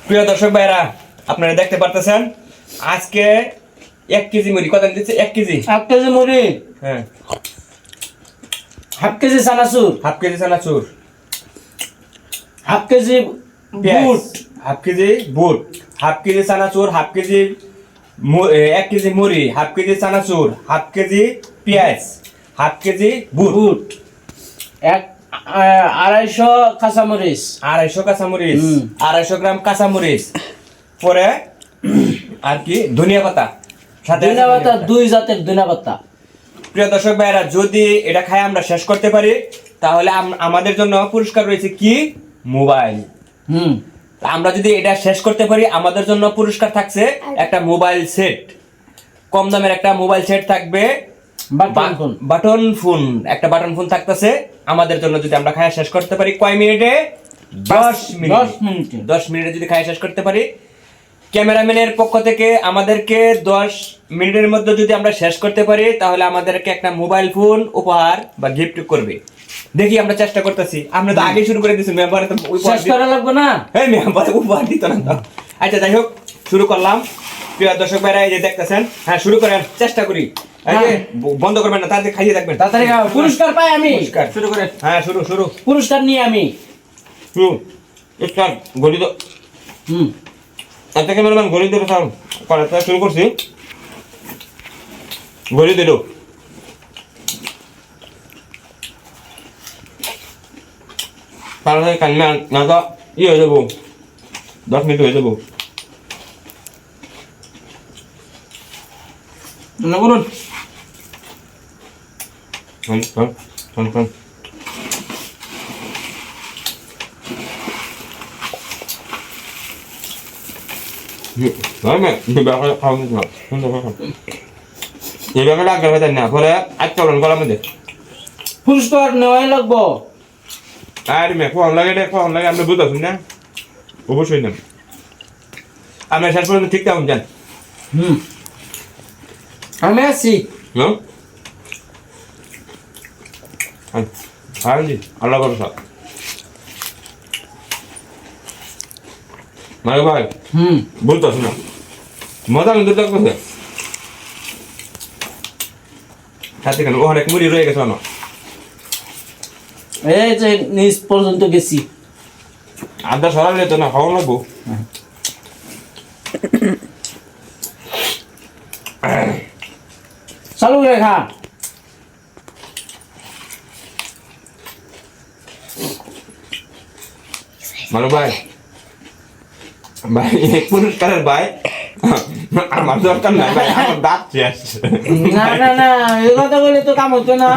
প্রিয় দর্শক ভাইরা, আপনারা দেখতে পারতেছেন আজকে 1 কেজি মুড়ি কত দিচ্ছে? 1 কেজি 1 কেজি মুড়ি, হ্যাঁ, হাফ কেজি চানাচুর, হাফ কেজি চানাচুর, হাফ কেজি বুট, হাফ কেজি বুট, হাফ কেজি চানাচুর, হাফ কেজি 1 কেজি মুড়ি, হাফ কেজি চানাচুর, হাফ কেজি পেঁয়াজ, হাফ কেজি বুট, বুট, 250 কাঁচামরিচ, 250 কাঁচামরিচ, হুম। 250 গ্রাম কাঁচামরিচ, পরে আর কি ধনিয়া পাতা, সাথে আছে ধনিয়া পাতা, ধনিয়া পাতা। 2 জাতের ধনিয়া পাতা। প্রিয় দর্শক ভাইরা, যদি এটা খাই আমরা শেষ করতে পারি তাহলে আমাদের জন্য পুরস্কার রয়েছে কি? মোবাইল। হুম, আমরা যদি এটা শেষ করতে পারি আমাদের জন্য পুরস্কার থাকছে একটা মোবাইল সেট, কম দামের একটা মোবাইল সেট থাকবে, বাটন ফোন। বাটন ফোন, একটা বাটন ফোন থাকতেছে আমাদের জন্য যদি আমরা খাই শেষ করতে পারি। কয় মিনিটে? 10 মিনিট। 10 মিনিটে। 10 মিনিটে যদি খাই শেষ করতে পারি, ক্যামেরাম্যানের পক্ষ থেকে আমাদেরকে 10 মিনিটের মধ্যে যদি আমরা শেষ করতে পারি তাহলে আমাদেরকে একটা মোবাইল ফোন উপহার বা গিফট করবে। দেখি আমরা চেষ্টা করতেছি। আমরা তো আগে শুরু করে দিয়েছি, মেম্বারে তো উপহার শেষ করা লাগবে না। এই মেম্বারে উপহার দিত না তো। আচ্ছা যাই হোক, শুরু করলাম। প্রিয় দর্শক ভাইরা, এই যে দেখতেছেন, হ্যাঁ শুরু করেন, চেষ্টা করি। এই যে বন্ধ করবেন না, তাড়াতাড়ি খাইয়ে থাকবেন। তাড়াতাড়ি খাও, পুরস্কার পাই আমি। পুরস্কার শুরু করেন। হ্যাঁ, শুরু শুরু পুরস্কার নিয়ে আমি। শুরু। স্টার্ট, গড়ি তো। হুম, আচ্ছা ক্যামেরাম্যান, গড়ি দিতে চাও করাতে শুরু করছি। গড়ি দিল। তাহলে কান্না না তো হয়ে যাবো, 10 মিনিট হয়ে যাবো। না বলুন। শোন শোন শোন শোন। এইভাবে লাগবে হয়তো না, পরে আজ চলন গলার মধ্যে পুরস্কার নেওয়াই লাগবো। আর মে ফোন লাগে রে, ফোন লাগে, আমরা বুঝতেছি না, অবশ্যই না। আমরা শেষ পর্যন্ত ঠিক তেমন যান। হুম, আমি আছি। No? জি, আল্লাহ ভরসা। মানে ভাই হুম, বলতেছ না, মজা কিন্তু লাগতেছে। সাথে কেন ওখানে এক মুড়ি রয়ে গেছে না, এই যে নিচ পর্যন্ত গেছি। আদা সরালে তো না খাওয়া লাগবো। চালু রেখা। মানে ভাই, ভাই পুরস্কারের ভাই আমার দরকার নাই ভাই, আমার দাঁত শেষ। না না না, এই কথা বলে তো কাম হতো না।